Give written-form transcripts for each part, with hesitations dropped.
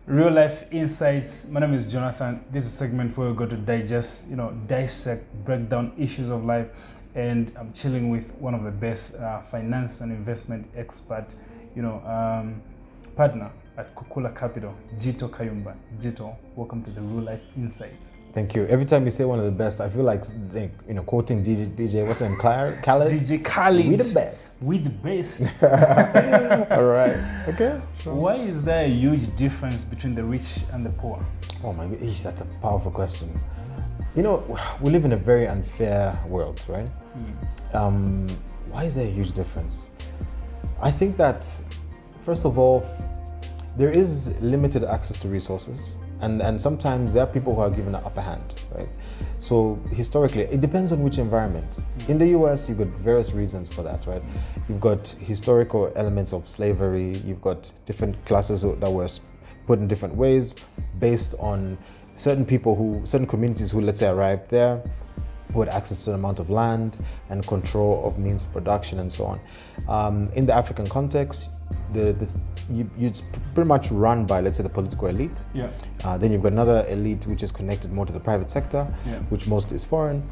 Real life insights. My name is Jonathan. This is a segment where we're going to digest, dissect, break down issues of life. And I'm chilling with one of the best finance and investment expert, partner at Kukula Capital, Jito Kayumba. Jito, welcome to the Real Life Insights. Thank you. Every time you say one of the best, I feel like quoting DJ what's his name? Khaled? DJ Khaled. We the best. We the best. All right. Okay. Sure. Why is there a huge difference between the rich and the poor? Oh my gosh, that's a powerful question. We live in a very unfair world, right? Why is there a huge difference? I think that, first of all, there is limited access to resources. And sometimes there are people who are given an upper hand, right? So historically, it depends on which environment. In the US, you've got various reasons for that, right? You've got historical elements of slavery, you've got different classes that were put in different ways based on certain communities who, let's say, arrived there, who had access to an amount of land and control of means of production and so on. In the African context, it's pretty much run by, let's say, the political elite. Yeah. Then you've got another elite which is connected more to the private sector, which mostly is foreign.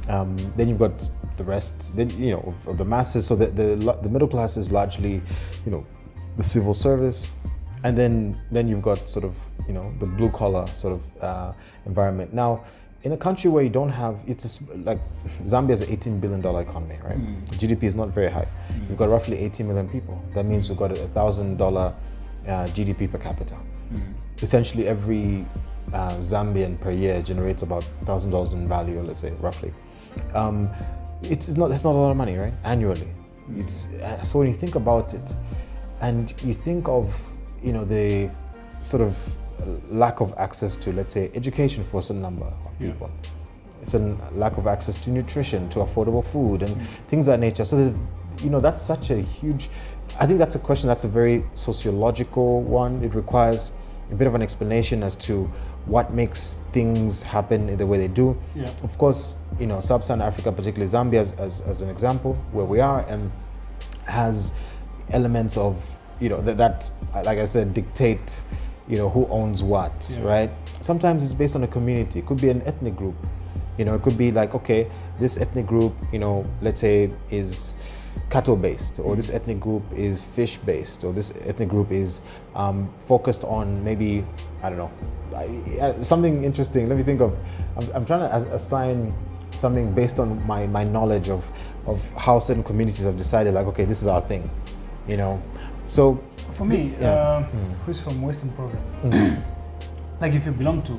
Then you've got the rest, of the masses. So the middle class is largely, the civil service, and then you've got sort of, the blue collar sort of environment. Now, in a country where you don't have, like Zambia is an $18 billion economy, right? GDP is not very high. You've got roughly 80 million people. That means we've got a $1,000 GDP per capita. Essentially, every Zambian per year generates about $1,000 in value, let's say, roughly. That's not a lot of money, right? Annually. So when you think about it, and you think of, the sort of lack of access to, let's say, education for a certain number of people. It's a lack of access to nutrition, to affordable food and things of that nature. So, that's such a huge, I think that's a question that's a very sociological one. It requires a bit of an explanation as to what makes things happen in the way they do. Yeah. Of course, Sub-Saharan Africa, particularly Zambia as an example, where we are, and has elements of, that, like I said, dictate who owns what, right? Sometimes it's based on a community. It could be an ethnic group. It could be like, okay, this ethnic group, let's say is cattle-based, or this ethnic group is fish-based, or this ethnic group is focused on maybe, I don't know, something interesting. Let me think of, I'm trying to assign something based on my knowledge of how certain communities have decided, like, okay, this is our thing, So, for me, who's from Western Province, like if you belong to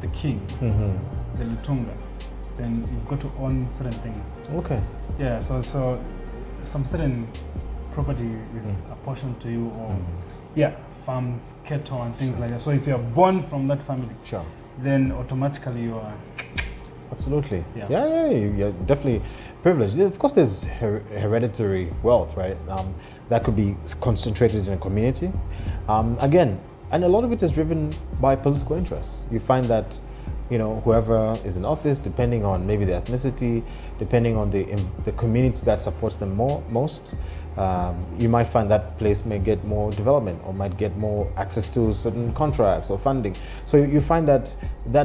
the king, the Lutunga, then you've got to own certain things. Okay. Yeah, so some certain property is apportioned to you, or farms, cattle and things like that. So if you're born from that family, then automatically you are... Absolutely. You're definitely privileged. Of course, there's hereditary wealth, right? That could be concentrated in a community. Again, and a lot of it is driven by political interests. You find that, whoever is in office, depending on maybe the ethnicity, depending on the community that supports them most, you might find that place may get more development or might get more access to certain contracts or funding. So you find that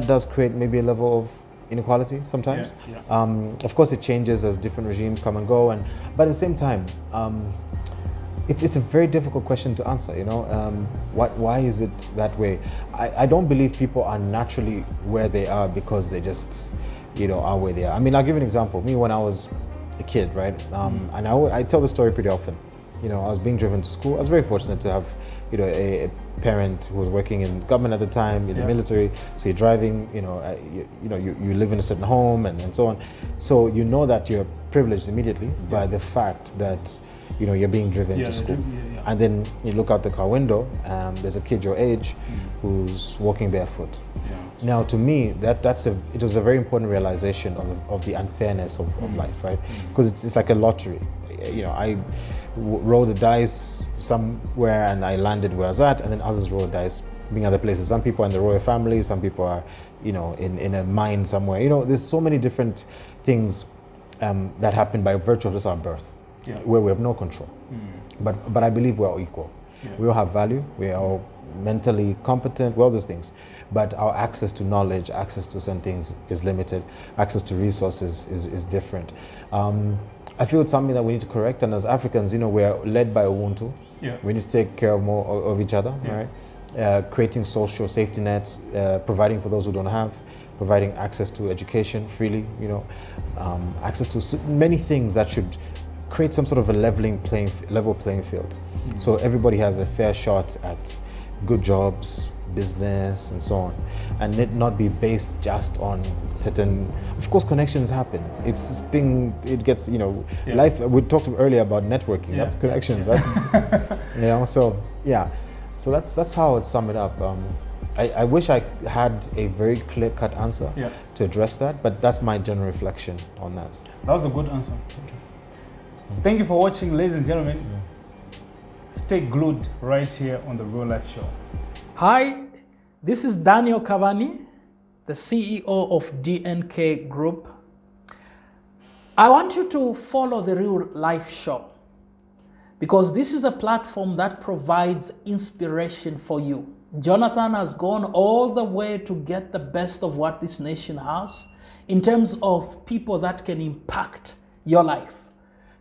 does create maybe a level of inequality sometimes. Of course, it changes as different regimes come and go, but at the same time, it's a very difficult question to answer. Why is it that way? I don't believe people are naturally where they are because they just are where they are. I mean, I'll give you an example. Me, when I was a kid, right, and I tell the story pretty often. I was being driven to school. I was very fortunate to have a parent who was working in government at the time, in the military. So you're driving, you live in a certain home and so on. So that you're privileged immediately by the fact that you're being driven to school. And then you look out the car window, there's a kid your age who's walking barefoot. Now, to me, it was a very important realization of the unfairness of life, right? Because it's like a lottery. I rolled the dice somewhere and I landed where I was at, and then others rolled the dice being other places. Some people are in the royal family, some people are, in a mine somewhere. There's so many different things that happen by virtue of just our birth, where we have no control. But I believe we're all equal. We all have value. We all mentally competent, well, those things. But our access to knowledge, access to certain things is limited. Access to resources is different. I feel it's something that we need to correct. And as Africans, we're led by Ubuntu. Yeah. We need to take care of more of each other, right? Creating social safety nets, providing for those who don't have, providing access to education freely, access to many things that should create some sort of a level playing field. So everybody has a fair shot at good jobs, business, and so on, and it not be based just on certain. Of course, connections happen. It's this thing. It gets life. We talked earlier about networking. Yeah. That's connections. That's So yeah. So that's how I would sum it up. I wish I had a very clear-cut answer to address that, but that's my general reflection on that. That was a good answer. Thank you for watching, ladies and gentlemen. Stay glued right here on the Real Life Show. Hi, this is Daniel Cavani, the CEO of DNK Group. I want you to follow the Real Life Show because this is a platform that provides inspiration for you. Jonathan has gone all the way to get the best of what this nation has in terms of people that can impact your life.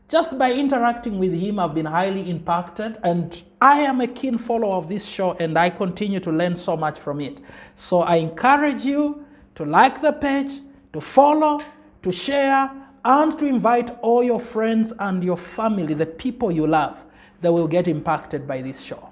Just by interacting with him, I've been highly impacted, and I am a keen follower of this show, and I continue to learn so much from it. So I encourage you to like the page, to follow, to share, and to invite all your friends and your family, the people you love, that will get impacted by this show.